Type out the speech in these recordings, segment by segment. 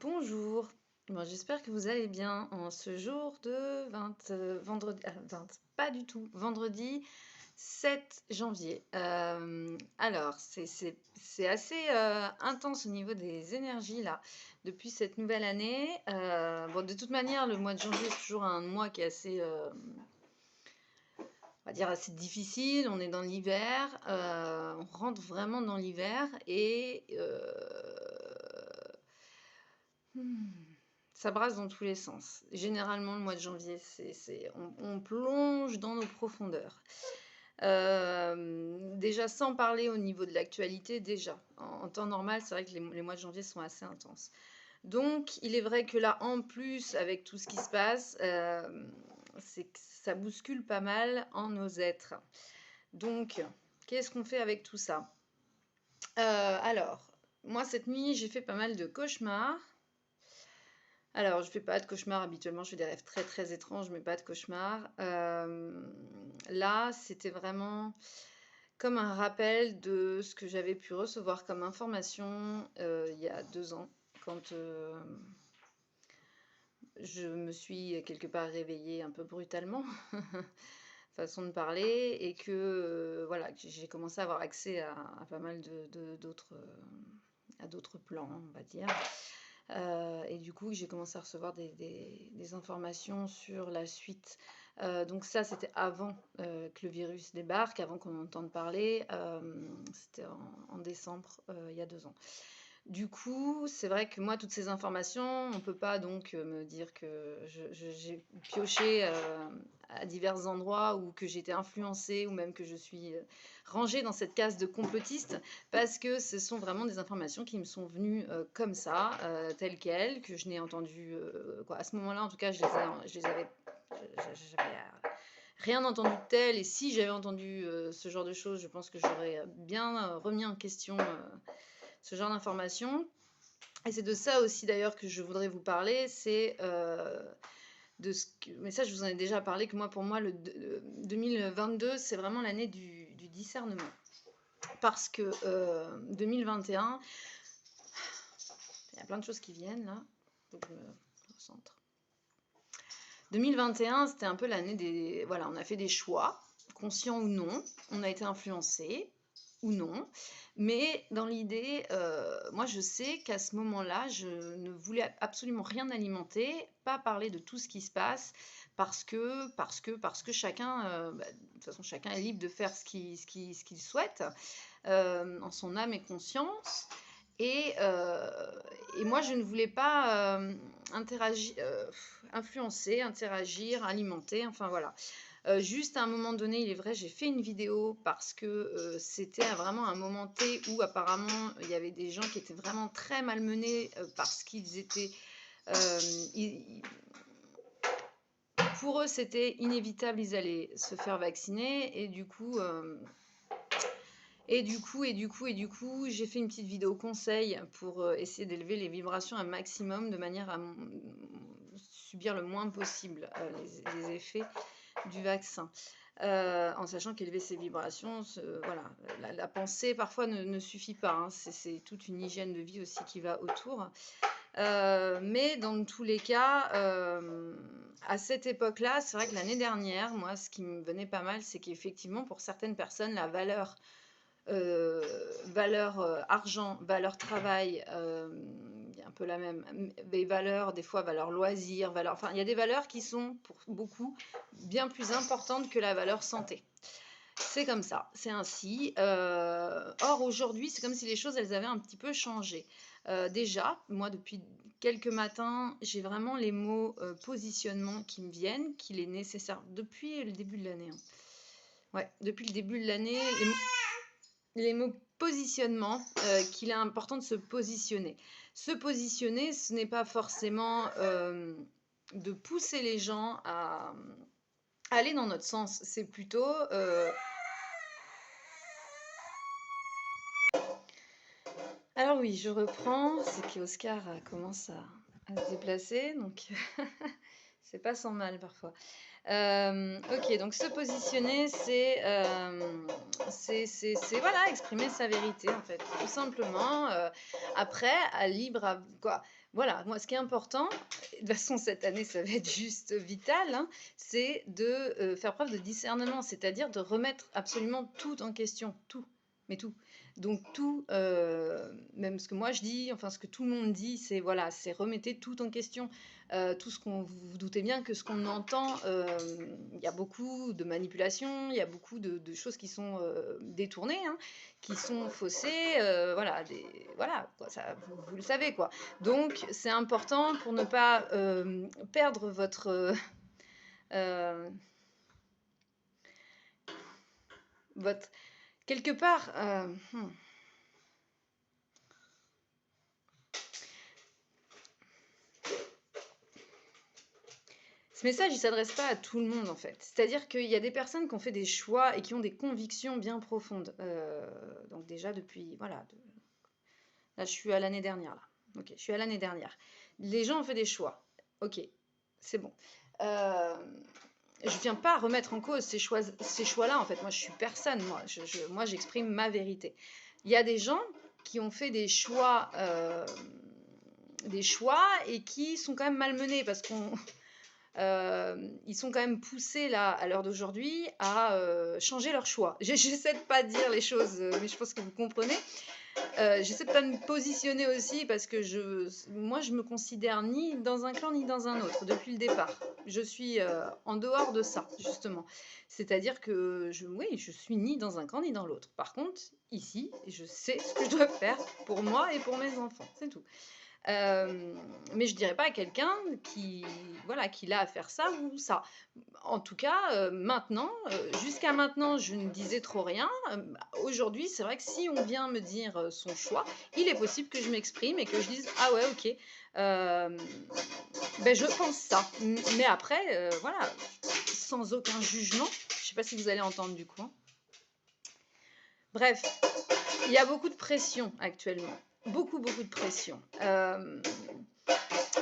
Bonjour, bon, j'espère que vous allez bien en ce jour de vendredi, pas du tout, vendredi 7 janvier. Alors, c'est assez intense au niveau des énergies là, depuis cette nouvelle année. Bon, de toute manière, le mois de janvier, c'est toujours un mois qui est assez, on va dire, assez difficile. On est dans l'hiver, on rentre vraiment dans l'hiver et ça brasse dans tous les sens. Généralement, le mois de janvier, on plonge dans nos profondeurs. Déjà, sans parler au niveau de l'actualité, déjà. En temps normal, c'est vrai que les mois de janvier sont assez intenses. Donc, il est vrai que là, en plus, avec tout ce qui se passe, c'est que ça bouscule pas mal en nos êtres. Donc, qu'est-ce qu'on fait avec tout ça? Alors, moi, cette nuit, j'ai fait pas mal de cauchemars. Alors, je fais pas de cauchemars habituellement, je fais des rêves très très étranges, mais pas de cauchemars. Là, c'était vraiment comme un rappel de ce que j'avais pu recevoir comme information il y a 2 ans, quand je me suis quelque part réveillée un peu brutalement, façon de parler, et que voilà, que j'ai commencé à avoir accès à pas mal d'autres à d'autres plans, on va dire. Et du coup, j'ai commencé à recevoir des informations sur la suite. Donc ça, c'était avant que le virus débarque, avant qu'on entende parler. C'était en décembre, il y a 2 ans. Du coup, c'est vrai que moi, toutes ces informations, on ne peut pas donc me dire que j'ai pioché à divers endroits ou que j'ai été influencée ou même que je suis rangée dans cette case de complotiste parce que ce sont vraiment des informations qui me sont venues comme ça, telles quelles, que je n'ai entendues. Quoi. À ce moment-là, en tout cas, je les avais. J'avais rien entendu de tel et si j'avais entendu ce genre de choses, je pense que j'aurais bien remis en question ce genre d'informations. Et c'est de ça aussi d'ailleurs que je voudrais vous parler, c'est de ce que, mais ça je vous en ai déjà parlé, que moi pour moi le 2022 c'est vraiment l'année du discernement. Parce que 2021, il y a plein de choses qui viennent là, faut que je me recentre. 2021 c'était un peu l'année des... Voilà, on a fait des choix, conscients ou non, on a été influencés ou non. Mais dans l'idée, moi je sais qu'à ce moment-là, je ne voulais absolument rien alimenter, pas parler de tout ce qui se passe, parce que chacun, de toute façon, chacun est libre de faire ce qu'il souhaite, en son âme et conscience. Et moi, je ne voulais pas influencer, interagir, alimenter, enfin voilà. Juste à un moment donné, il est vrai, j'ai fait une vidéo parce que c'était vraiment un moment T où apparemment il y avait des gens qui étaient vraiment très malmenés parce qu'ils étaient... pour eux, c'était inévitable, ils allaient se faire vacciner et du coup... j'ai fait une petite vidéo conseil pour essayer d'élever les vibrations un maximum de manière à subir le moins possible les effets du vaccin. En sachant qu'élever ces vibrations, voilà, la pensée parfois ne suffit pas, hein, c'est toute une hygiène de vie aussi qui va autour. Mais dans tous les cas, à cette époque-là, c'est vrai que l'année dernière, moi, ce qui me venait pas mal, c'est qu'effectivement, pour certaines personnes, la valeur argent, valeur travail, il y a un peu la même, des valeurs, des fois valeur loisir, enfin il y a des valeurs qui sont pour beaucoup bien plus importantes que la valeur santé. C'est comme ça, c'est ainsi. Or aujourd'hui, c'est comme si les choses, elles avaient un petit peu changé. Déjà, moi, depuis quelques matins, j'ai vraiment les mots positionnement qui me viennent, qu'il est nécessaire, depuis le début de l'année. Hein. Ouais, depuis le début de l'année, les mots positionnement, qu'il est important de se positionner. Se positionner, ce n'est pas forcément de pousser les gens à aller dans notre sens. C'est plutôt... Alors oui, je reprends. C'est qu'Oscar commence à se déplacer, donc C'est pas sans mal parfois. Ok, donc se positionner, voilà, exprimer sa vérité en fait, tout simplement. Après, à libre, quoi. Voilà, moi ce qui est important, de toute façon cette année ça va être juste vital, hein, c'est de faire preuve de discernement, c'est-à-dire de remettre absolument tout en question, tout, mais tout. Donc tout, même ce que moi je dis, enfin ce que tout le monde dit, c'est voilà, c'est remettez tout en question. Tout ce qu'on vous doutez bien que ce qu'on entend, il y a beaucoup de manipulations, il y a beaucoup de choses qui sont détournées, hein, qui sont faussées, voilà, quoi, ça, vous le savez quoi. Donc c'est important pour ne pas perdre euh, votre quelque part. Ce message, il ne s'adresse pas à tout le monde, en fait. C'est-à-dire qu'il y a des personnes qui ont fait des choix et qui ont des convictions bien profondes. Donc déjà, depuis... Voilà. Là, je suis à l'année dernière, là. Ok, je suis à l'année dernière. Les gens ont fait des choix. Ok, c'est bon. Je ne viens pas remettre en cause ces choix-là, en fait. Moi, je suis personne. Moi, j'exprime ma vérité. Il y a des gens qui ont fait des choix et qui sont quand même malmenés parce qu'on... ils sont quand même poussés là, à l'heure d'aujourd'hui, à changer leur choix. J'essaie de pas dire les choses, mais je pense que vous comprenez. J'essaie de pas me positionner aussi parce que moi, je me considère ni dans un clan ni dans un autre depuis le départ. Je suis en dehors de ça, justement. C'est-à-dire que oui, je suis ni dans un camp ni dans l'autre. Par contre, ici, je sais ce que je dois faire pour moi et pour mes enfants. C'est tout. Mais je dirais pas à quelqu'un qui, voilà, qui a à faire ça ou ça. En tout cas, maintenant, jusqu'à maintenant, je ne disais trop rien. Aujourd'hui, c'est vrai que si on vient me dire son choix, il est possible que je m'exprime et que je dise ah ouais, ok, ben je pense ça. Mais après, voilà, sans aucun jugement. Je sais pas si vous allez entendre du coup, hein. Bref, il y a beaucoup de pression actuellement. Beaucoup de pression.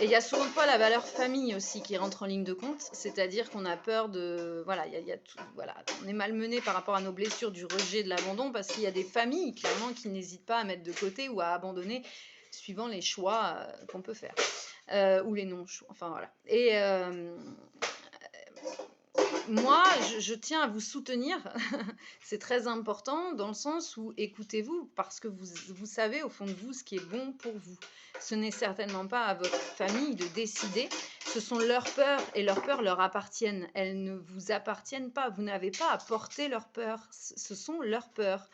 Et il y a souvent pas la valeur famille aussi qui rentre en ligne de compte, c'est-à-dire qu'on a peur de... Voilà, il y a tout, voilà, on est malmené par rapport à nos blessures du rejet, de l'abandon, parce qu'il y a des familles, clairement, qui n'hésitent pas à mettre de côté ou à abandonner suivant les choix qu'on peut faire, ou les non-choix, enfin voilà. Et moi, je tiens à vous soutenir. C'est très important dans le sens où écoutez-vous parce que vous savez au fond de vous ce qui est bon pour vous. Ce n'est certainement pas à votre famille de décider. Ce sont leurs peurs et leurs peurs leur appartiennent. Elles ne vous appartiennent pas. Vous n'avez pas à porter leurs peurs. Ce sont leurs peurs.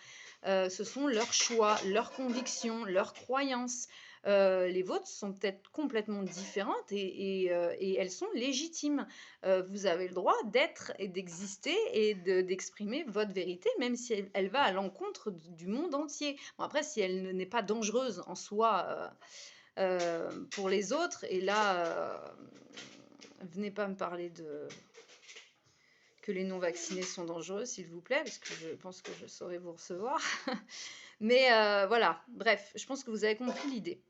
Ce sont leurs choix, leurs convictions, leurs croyances. Les vôtres sont peut-être complètement différentes et elles sont légitimes. Vous avez le droit d'être et d'exister et d'exprimer votre vérité, même si elle va à l'encontre du monde entier. Bon, après, si elle n'est pas dangereuse en soi pour les autres, et là, venez pas me parler que les non-vaccinés sont dangereux, s'il vous plaît, parce que je pense que je saurais vous recevoir. Mais voilà, bref, je pense que vous avez compris l'idée.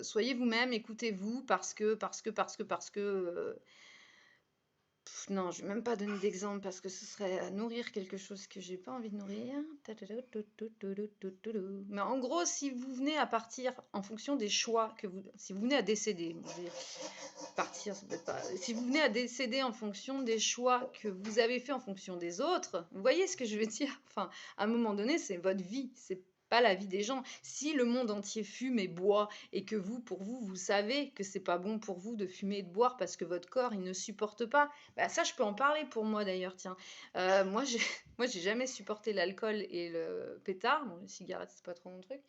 Soyez vous-même, écoutez-vous, parce que non, je vais même pas donner d'exemple parce que ce serait nourrir quelque chose que j'ai pas envie de nourrir. Mais en gros, si vous venez à partir en fonction des choix si vous venez à décéder, bon, je vais partir, c'est peut-être pas, si vous venez à décéder en fonction des choix que vous avez fait en fonction des autres, vous voyez ce que je veux dire? Enfin, à un moment donné, c'est votre vie, c'est pas la vie des gens. Si le monde entier fume et boit et que vous, pour vous, vous savez que c'est pas bon pour vous de fumer et de boire parce que votre corps, il ne supporte pas, bah ça, je peux en parler pour moi d'ailleurs, tiens. Moi, j'ai jamais supporté l'alcool et le pétard. Bon, les cigarettes, c'est pas trop mon truc.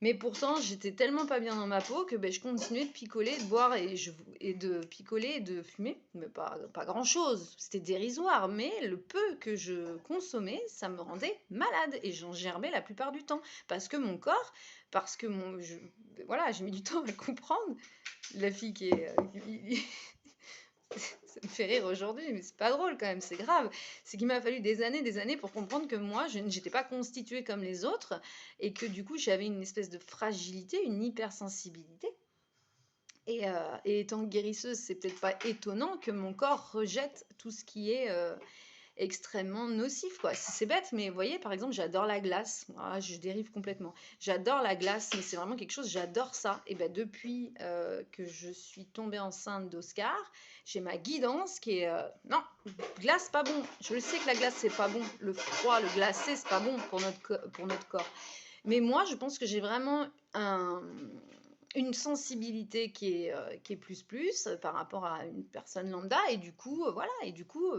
Mais pourtant, j'étais tellement pas bien dans ma peau que je continuais de picoler, de boire et de picoler et de fumer. Mais pas grand-chose. C'était dérisoire. Mais le peu que je consommais, ça me rendait malade. Et j'en germais la plupart du temps. Parce que mon corps, parce que voilà, j'ai mis du temps à le comprendre. La fille qui est... ça me fait rire aujourd'hui, mais c'est pas drôle quand même, c'est grave. C'est qu'il m'a fallu des années pour comprendre que moi, je n'étais pas constituée comme les autres et que du coup, j'avais une espèce de fragilité, une hypersensibilité. Et étant guérisseuse, c'est peut-être pas étonnant que mon corps rejette tout ce qui est extrêmement nocif, quoi. C'est bête, mais vous voyez, par exemple, j'adore la glace. Ah, je dérive complètement. J'adore la glace, mais c'est vraiment quelque chose, j'adore ça. Et ben depuis que je suis tombée enceinte d'Oscar, j'ai ma guidance qui est non, glace pas bon. Je le sais que la glace c'est pas bon. Le froid, le glacé, c'est pas bon pour notre corps. Mais moi, je pense que j'ai vraiment une sensibilité qui est plus par rapport à une personne lambda. Et du coup, voilà. Et du coup,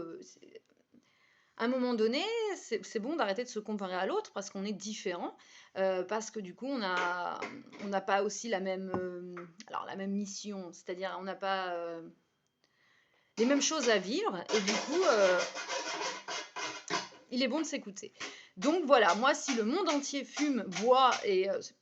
à un moment donné, c'est bon d'arrêter de se comparer à l'autre parce qu'on est différent, parce que du coup, on n'a pas aussi alors la même mission, c'est-à-dire on n'a pas les mêmes choses à vivre, et du coup, il est bon de s'écouter. Donc voilà, moi, si le monde entier fume, boit, et c'est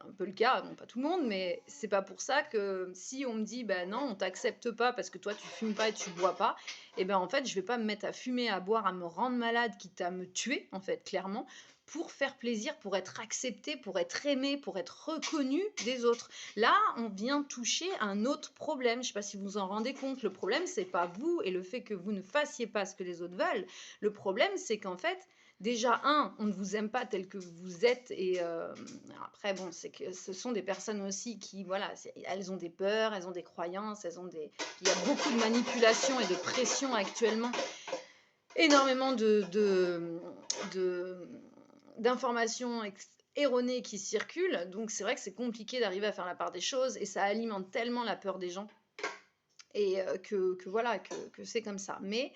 un peu le cas, bon, pas tout le monde, mais c'est pas pour ça que si on me dit, ben non, on t'accepte pas parce que toi, tu fumes pas et tu bois pas, et ben en fait, je vais pas me mettre à fumer, à boire, à me rendre malade, quitte à me tuer, en fait, clairement, pour faire plaisir, pour être accepté, pour être aimé, pour être reconnu des autres. Là, on vient toucher un autre problème. Je sais pas si vous vous en rendez compte. Le problème, c'est pas vous et le fait que vous ne fassiez pas ce que les autres veulent. Le problème, c'est qu'en fait, déjà, on ne vous aime pas tel que vous êtes. Et après, bon, c'est que ce sont des personnes aussi qui, voilà, elles ont des peurs, elles ont des croyances, il y a beaucoup de manipulation et de pression actuellement. Énormément d'informations erronées qui circulent. Donc, c'est vrai que c'est compliqué d'arriver à faire la part des choses. Et ça alimente tellement la peur des gens. Et voilà, que c'est comme ça. Mais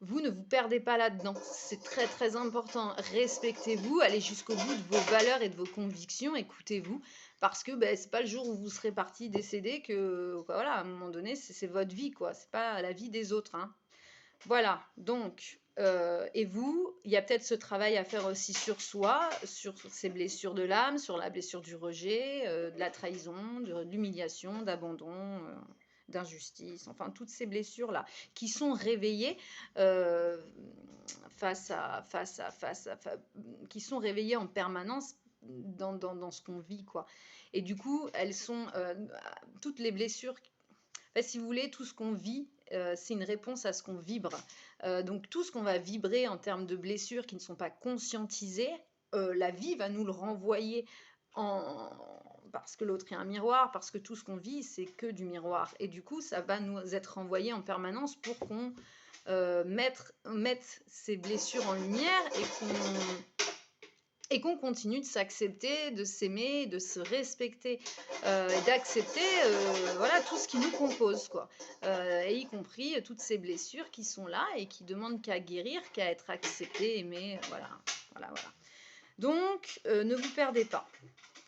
vous ne vous perdez pas là-dedans. C'est très très important. Respectez-vous, allez jusqu'au bout de vos valeurs et de vos convictions, écoutez-vous, parce que ben, c'est pas le jour où vous serez parti décédé que, voilà, à un moment donné, c'est votre vie, quoi. C'est pas la vie des autres, hein. Voilà, donc, et vous, il y a peut-être ce travail à faire aussi sur soi, sur ces blessures de l'âme, sur la blessure du rejet, de la trahison, de l'humiliation, d'abandon, d'injustice, enfin toutes ces blessures-là qui sont réveillées qui sont réveillées en permanence dans ce qu'on vit, quoi. Et du coup, elles sont toutes les blessures. Si vous voulez, tout ce qu'on vit, c'est une réponse à ce qu'on vibre. Donc tout ce qu'on va vibrer en termes de blessures qui ne sont pas conscientisées, la vie va nous le renvoyer parce que l'autre est un miroir, parce que tout ce qu'on vit, c'est que du miroir. Et du coup, ça va nous être renvoyé en permanence pour qu'on mette ces blessures en lumière et qu'on continue de s'accepter, de s'aimer, de se respecter, et d'accepter voilà, tout ce qui nous compose, quoi. Et y compris toutes ces blessures qui sont là et qui demandent qu'à guérir, qu'à être acceptées, aimées, voilà. Donc, ne vous perdez pas.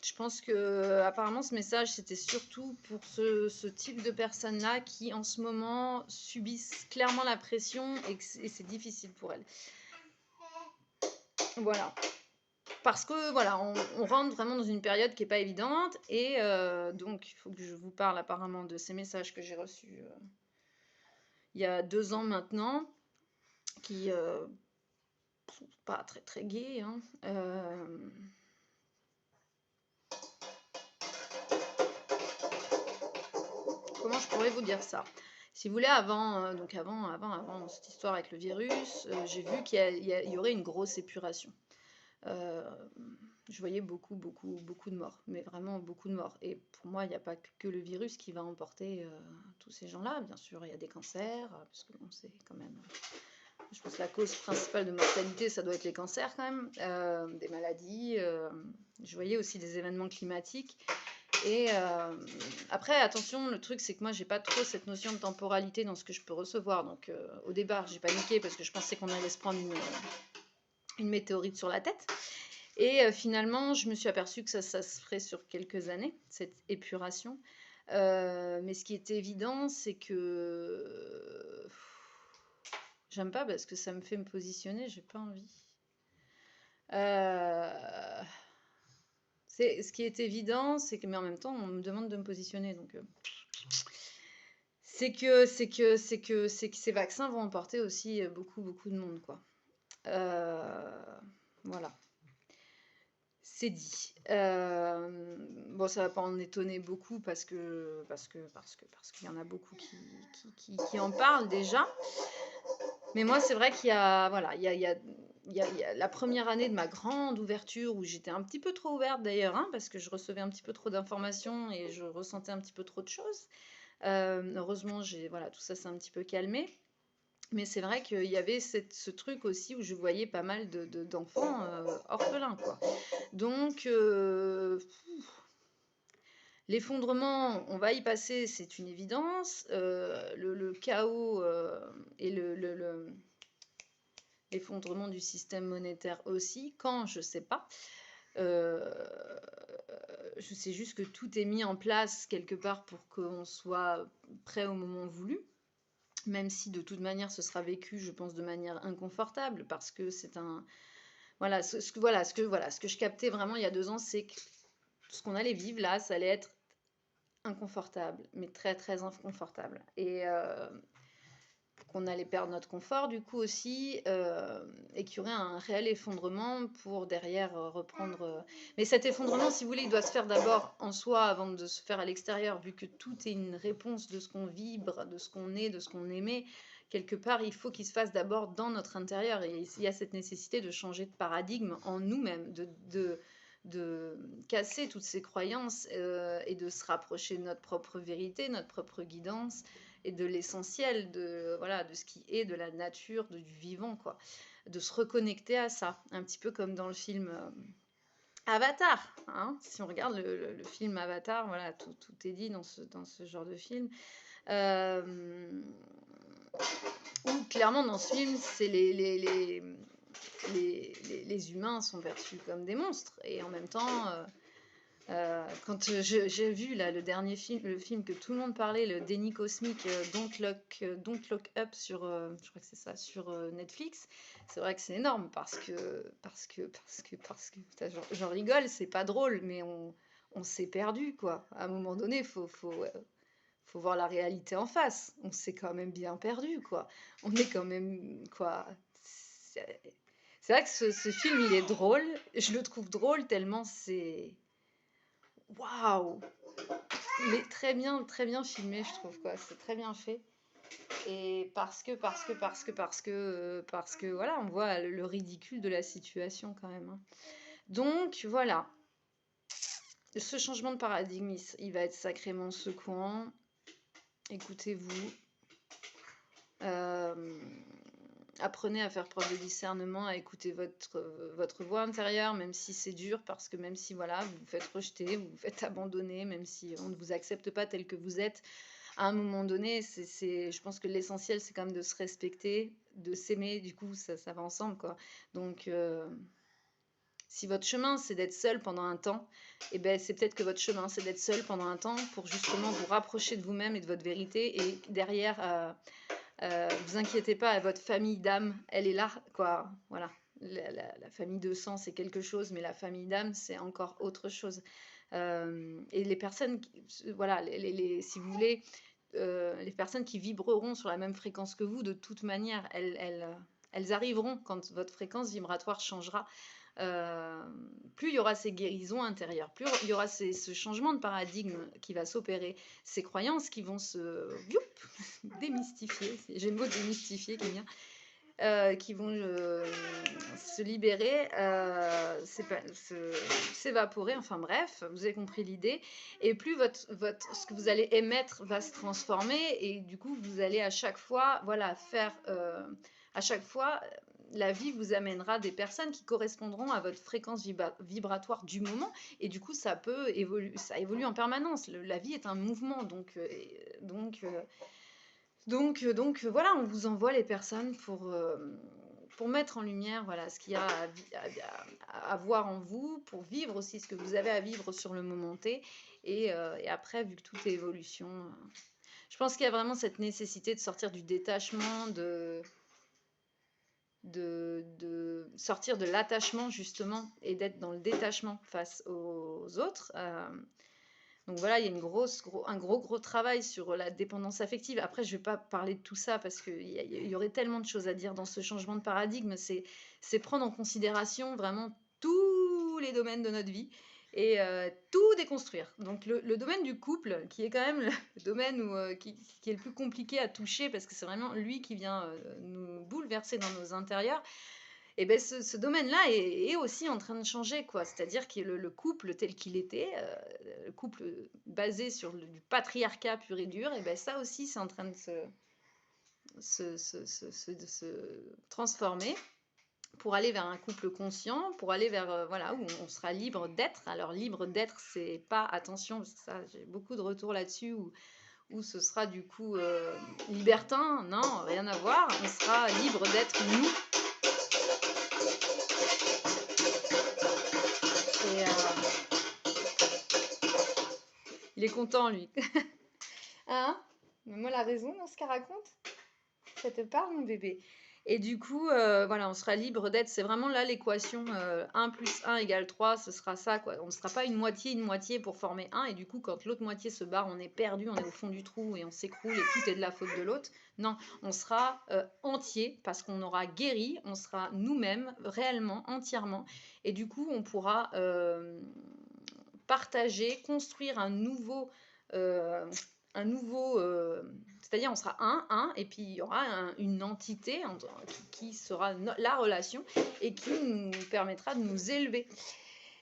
Je pense que apparemment ce message c'était surtout pour ce type de personnes-là qui en ce moment subissent clairement la pression et c'est difficile pour elles. Voilà. Parce que voilà, on rentre vraiment dans une période qui n'est pas évidente, et donc il faut que je vous parle apparemment de ces messages que j'ai reçus il y a 2 ans maintenant, qui sont pas très très gais, hein. Comment je pourrais vous dire ça? Si vous voulez, avant cette histoire avec le virus, j'ai vu qu'il y aurait une grosse épuration. Je voyais beaucoup de morts, mais vraiment beaucoup de morts. Et pour moi, il n'y a pas que le virus qui va emporter tous ces gens-là. Bien sûr, il y a des cancers, parce que bon, c'est quand même... Je pense que la cause principale de mortalité, ça doit être les cancers quand même, des maladies. Je voyais aussi des événements climatiques. Et après, attention, le truc, c'est que moi, j'ai pas trop cette notion de temporalité dans ce que je peux recevoir. Donc, au départ, j'ai paniqué parce que je pensais qu'on allait se prendre une météorite sur la tête. Et finalement, je me suis aperçue que ça se ferait sur quelques années, cette épuration. Mais ce qui est évident, c'est que j'aime pas parce que ça me fait me positionner, j'ai pas envie. Ce qui est évident, c'est que, mais en même temps, on me demande de me positionner, donc c'est que ces vaccins vont emporter aussi beaucoup de monde, quoi. Voilà. c'est dit. Bon, ça va pas en étonner beaucoup parce qu'il y en a beaucoup qui en parlent déjà. Mais moi, c'est vrai qu'il y a, voilà, il y a la première année de ma grande ouverture où j'étais un petit peu trop ouverte d'ailleurs, hein, parce que je recevais un petit peu trop d'informations et je ressentais un petit peu trop de choses. Heureusement, voilà, tout ça s'est un petit peu calmé. Mais c'est vrai qu'il y avait ce truc aussi où je voyais pas mal d'enfants orphelins, quoi. Donc, l'effondrement, on va y passer, c'est une évidence. Le chaos et l'effondrement du système monétaire aussi, quand, je sais pas. Euh, je sais juste que tout est mis en place quelque part pour qu'on soit prêt au moment voulu, même si de toute manière ce sera vécu, je pense, de manière inconfortable, parce que c'est un... Voilà, ce que je captais vraiment il y a 2 ans, c'est que ce qu'on allait vivre là, ça allait être inconfortable, mais très très inconfortable. Et qu'on allait perdre notre confort du coup aussi, et qu'il y aurait un réel effondrement pour derrière reprendre. Mais cet effondrement, si vous voulez, il doit se faire d'abord en soi avant de se faire à l'extérieur, vu que tout est une réponse de ce qu'on vibre, de ce qu'on est, de ce qu'on aimait. Quelque part, il faut qu'il se fasse d'abord dans notre intérieur. Et il y a cette nécessité de changer de paradigme en nous-mêmes, de casser toutes ces croyances et de se rapprocher de notre propre vérité, notre propre guidance et de l'essentiel de, voilà, de ce qui est de la nature, du vivant, quoi. De se reconnecter à ça, un petit peu comme dans le film Avatar. Hein, si on regarde le film Avatar, voilà, tout est dit dans ce genre de film. Où clairement dans ce film, c'est les humains sont perçus comme des monstres. Et en même temps, quand j'ai vu là le dernier film, le film que tout le monde parlait, le déni cosmique, Don't Look Up sur, je crois que c'est ça, sur Netflix, c'est vrai que c'est énorme putain, j'en rigole, c'est pas drôle, mais on s'est perdu quoi. À un moment donné, faut voir la réalité en face. On s'est quand même bien perdu quoi. On est quand même quoi. C'est c'est vrai que ce film il est drôle. Je le trouve drôle tellement c'est waouh! Il est très bien filmé, je trouve, quoi. C'est très bien fait. Et parce que, voilà, on voit le ridicule de la situation quand même. Hein. Donc, voilà. Ce changement de paradigme, il va être sacrément secouant. Écoutez-vous. Euh, apprenez à faire preuve de discernement, à écouter votre voix intérieure, même si c'est dur, parce que même si voilà, vous vous faites rejeter, vous vous faites abandonner, même si on ne vous accepte pas tel que vous êtes, à un moment donné, je pense que l'essentiel, c'est quand même de se respecter, de s'aimer, du coup, ça va ensemble, quoi. Donc, si votre chemin, c'est d'être seul pendant un temps, eh ben, c'est peut-être que votre chemin, c'est d'être seul pendant un temps pour justement vous rapprocher de vous-même et de votre vérité, et derrière... vous inquiétez pas, votre famille d'âme, elle est là, quoi. Voilà. La famille de sang, c'est quelque chose, mais la famille d'âme, c'est encore autre chose. Et les personnes, voilà, si vous voulez, les personnes qui vibreront sur la même fréquence que vous, de toute manière, elles arriveront quand votre fréquence vibratoire changera. Plus il y aura ces guérisons intérieures, plus il y aura ce changement de paradigme qui va s'opérer, ces croyances qui vont se démystifier, j'ai le mot démystifier qui vient, qui vont se libérer, s'évaporer, enfin bref, vous avez compris l'idée, et plus ce que vous allez émettre va se transformer, et du coup vous allez à chaque fois, voilà, à chaque fois, la vie vous amènera des personnes qui correspondront à votre fréquence vibratoire du moment, et du coup ça évolue en permanence. La vie est un mouvement, donc voilà, on vous envoie les personnes pour mettre en lumière voilà, ce qu'il y a à voir en vous, pour vivre aussi ce que vous avez à vivre sur le moment T. Et après, vu que tout est évolution, je pense qu'il y a vraiment cette nécessité de sortir du détachement, de sortir de l'attachement justement, et d'être dans le détachement face aux autres. Donc voilà, il y a un gros travail sur la dépendance affective. Après, je ne vais pas parler de tout ça parce qu'il y aurait tellement de choses à dire dans ce changement de paradigme. C'est prendre en considération vraiment tous les domaines de notre vie et tout déconstruire. Donc le domaine du couple, qui est quand même le domaine qui est le plus compliqué à toucher, parce que c'est vraiment lui qui vient nous bouleverser dans nos intérieurs, et ben ce domaine-là est aussi en train de changer, quoi. C'est-à-dire que le couple tel qu'il était, le couple basé sur du patriarcat pur et dur, et ben ça aussi c'est en train de de se transformer pour aller vers un couple conscient, pour aller vers voilà, où on sera libre d'être. Alors libre d'être, c'est pas, attention, parce que ça j'ai beaucoup de retours là-dessus, où ce sera du coup libertin, non, rien à voir, on sera libre d'être nous. Et il est content, lui. Hein? Mais moi, la raison dans ce qu'elle raconte, ça te parle, mon bébé? Et du coup, voilà, on sera libre d'être. C'est vraiment là l'équation 1 plus 1 égale 3, ce sera ça, quoi. On ne sera pas une moitié pour former 1. Et du coup, quand l'autre moitié se barre, on est perdu, on est au fond du trou et on s'écroule et tout est de la faute de l'autre. Non, on sera entier parce qu'on aura guéri, on sera nous-mêmes, réellement, entièrement. Et du coup, on pourra partager, construire un nouveau... c'est-à-dire on sera un, et puis il y aura une entité qui sera la relation et qui nous permettra de nous élever.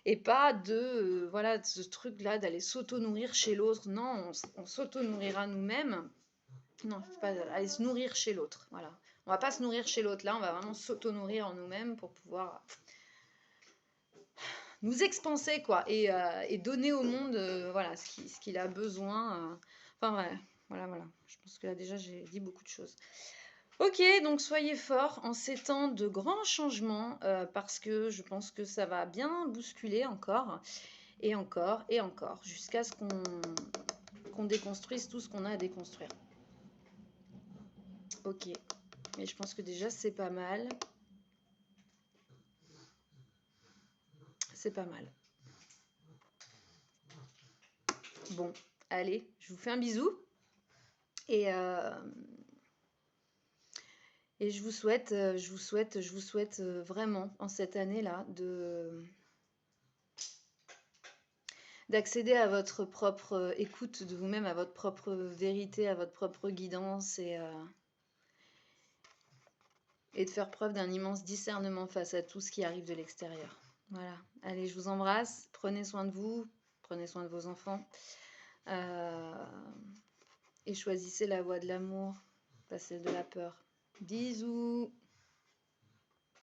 Et pas de, voilà, de ce truc-là d'aller s'auto-nourrir chez l'autre. Non, on s'auto-nourrira nous-mêmes. Non, faut pas aller se nourrir chez l'autre. Voilà. On va pas se nourrir chez l'autre, là, on va vraiment s'auto-nourrir en nous-mêmes pour pouvoir nous expanser, quoi, et donner au monde voilà, ce qu'il a besoin. Enfin, ouais, voilà. Je pense que là, déjà, j'ai dit beaucoup de choses. Ok, donc soyez forts en ces temps de grands changements, parce que je pense que ça va bien bousculer encore, et encore, et encore, jusqu'à ce qu'on déconstruise tout ce qu'on a à déconstruire. Ok, et je pense que déjà, c'est pas mal. C'est pas mal. Bon, allez, je vous fais un bisou. Et je vous souhaite vraiment en cette année-là d'accéder à votre propre écoute de vous-même, à votre propre vérité, à votre propre guidance, et de faire preuve d'un immense discernement face à tout ce qui arrive de l'extérieur. Voilà. Allez, je vous embrasse. Prenez soin de vous, prenez soin de vos enfants, et choisissez la voie de l'amour, pas celle de la peur. Bisous.